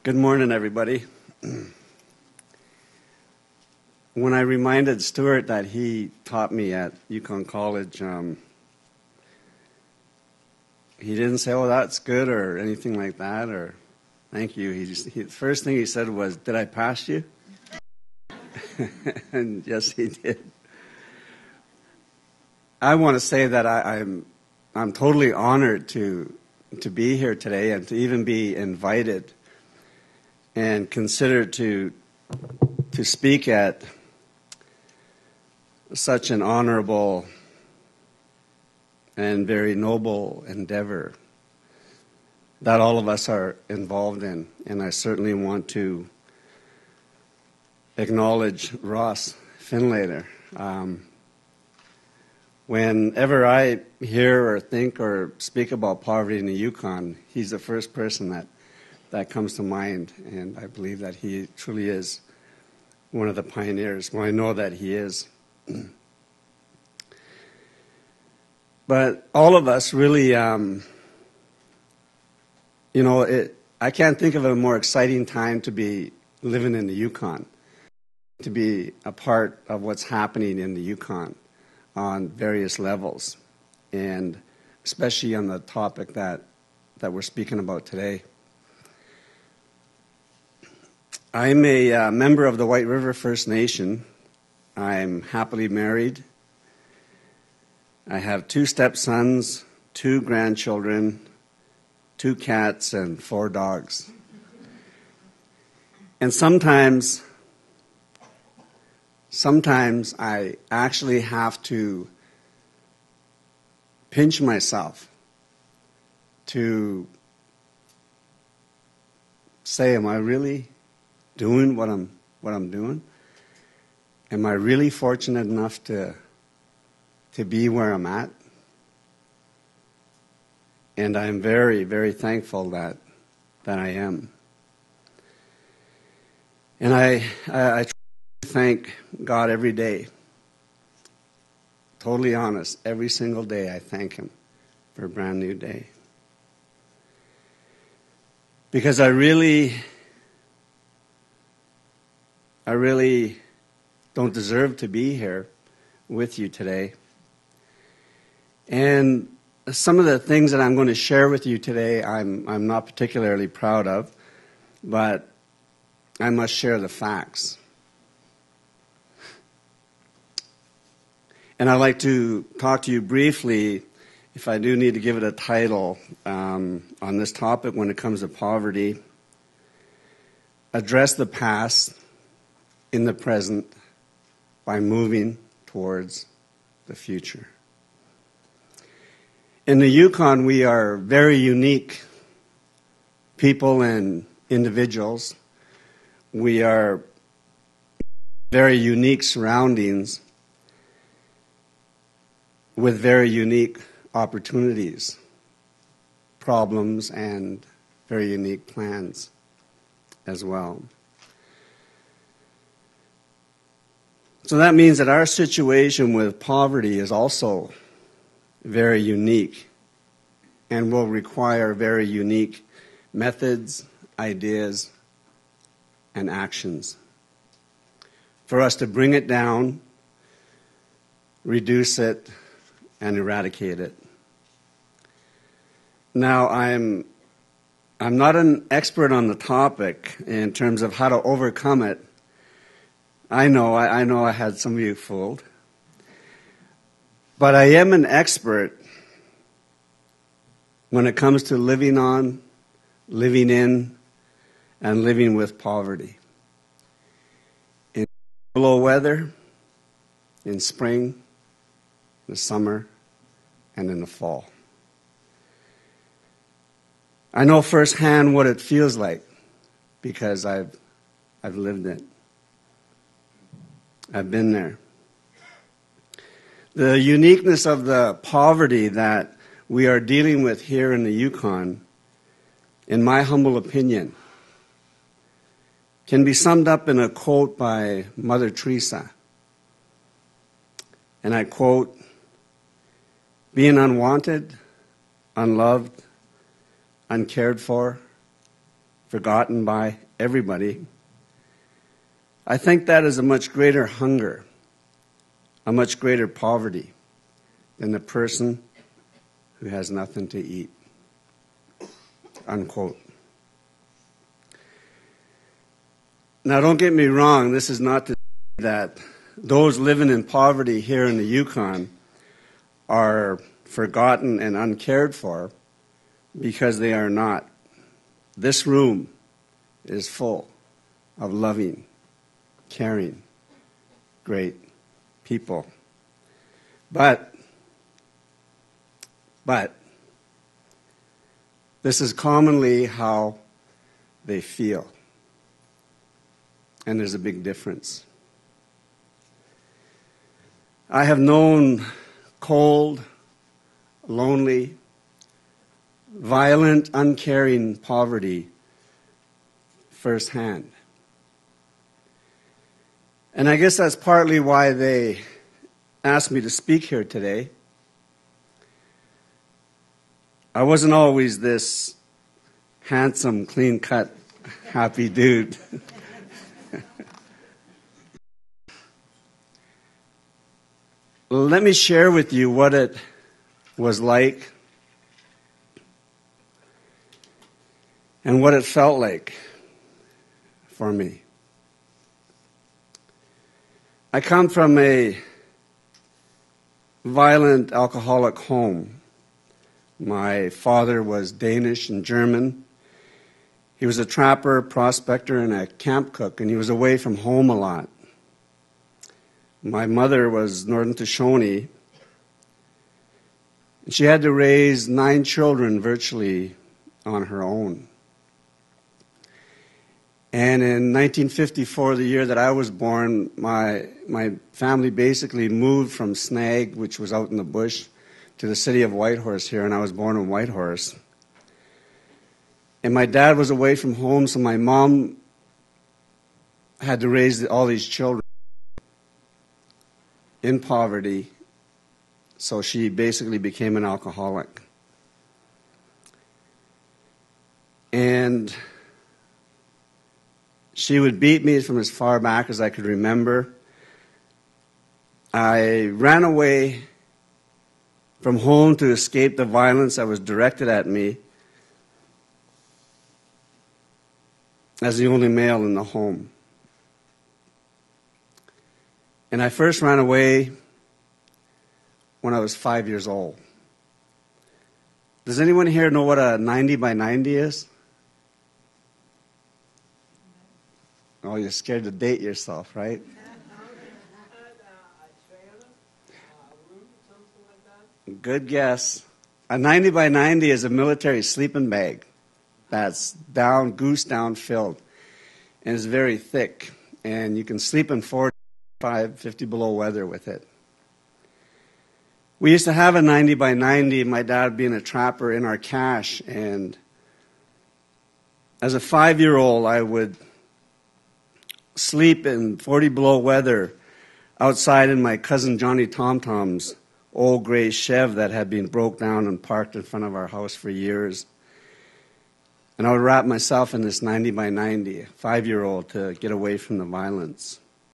Good morning, everybody. When I reminded Stuart that he taught me at Yukon College, he didn't say, "Oh, that's good," or anything like that, or "Thank you." The first thing he said was, "Did I pass you?" And yes, he did. I want to say that I'm totally honored to be here today and to even be invited and considered to speak at such an honorable and very noble endeavor that all of us are involved in. And I certainly want to acknowledge Ross Finlater. Whenever I hear or think or speak about poverty in the Yukon, he's the first person that comes to mind, and I believe that he truly is one of the pioneers. Well, I know that he is. But all of us really, I can't think of a more exciting time to be living in the Yukon, to be a part of what's happening in the Yukon on various levels, and especially on the topic that we're speaking about today. I'm a member of the White River First Nation. I'm happily married. I have 2 stepsons, 2 grandchildren, 2 cats, and 4 dogs. And sometimes I actually have to pinch myself to say, am I really doing what I'm doing? Am I really fortunate enough to be where I'm at? And I'm very, very thankful that I am. And I try to thank God every day. Totally honest, every single day I thank Him for a brand new day. Because I really don't deserve to be here with you today. And some of the things that I'm going to share with you today, I'm not particularly proud of, but I must share the facts. And I'd like to talk to you briefly, if I do need to give it a title, on this topic when it comes to poverty. Address the past in the present by moving towards the future. In the Yukon, we are very unique people and individuals. We are very unique surroundings with very unique opportunities, problems, and very unique plans as well. So that means that our situation with poverty is also very unique and will require very unique methods, ideas, and actions for us to bring it down, reduce it, and eradicate it. Now, I'm not an expert on the topic in terms of how to overcome it. I know I had some of you fooled. But I am an expert when it comes to living on, living in, and living with poverty. In below weather, in spring, in the summer, and in the fall. I know firsthand what it feels like because I've lived it. I've been there. The uniqueness of the poverty that we are dealing with here in the Yukon, in my humble opinion, can be summed up in a quote by Mother Teresa. And I quote, "Being unwanted, unloved, uncared for, forgotten by everybody. I think that is a much greater hunger, a much greater poverty than the person who has nothing to eat. Unquote. Now, don't get me wrong, this is not to say that those living in poverty here in the Yukon are forgotten and uncared for, because they are not. This room is full of loving, caring, great people. But this is commonly how they feel. And there's a big difference. I have known cold, lonely, violent, uncaring poverty firsthand. And I guess that's partly why they asked me to speak here today. I wasn't always this handsome, clean-cut, happy dude. Let me share with you what it was like and what it felt like for me. I come from a violent alcoholic home. My father was Danish and German. He was a trapper, prospector, and a camp cook, and he was away from home a lot. My mother was Northern Shoshone, and she had to raise 9 children virtually on her own. And in 1954, the year that I was born, my family basically moved from Snag, which was out in the bush, to the city of Whitehorse here, and I was born in Whitehorse. And my dad was away from home, so my mom had to raise all these children in poverty, so she basically became an alcoholic. And she would beat me from as far back as I could remember. I ran away from home to escape the violence that was directed at me as the only male in the home. And I first ran away when I was 5 years old. Does anyone here know what a 90 by 90 is? Oh, you're scared to date yourself, right? Good guess. A 90 by 90 is a military sleeping bag that's down, goose down filled, and is very thick. And you can sleep in 45, 50 below weather with it. We used to have a 90 by 90, my dad being a trapper, in our cache. And as a 5-year-old, I would sleep in 40 below weather outside in my cousin Johnny Tom-Tom's old gray Chev that had been broke down and parked in front of our house for years. And I would wrap myself in this 90 by 90, 5-year-old, to get away from the violence.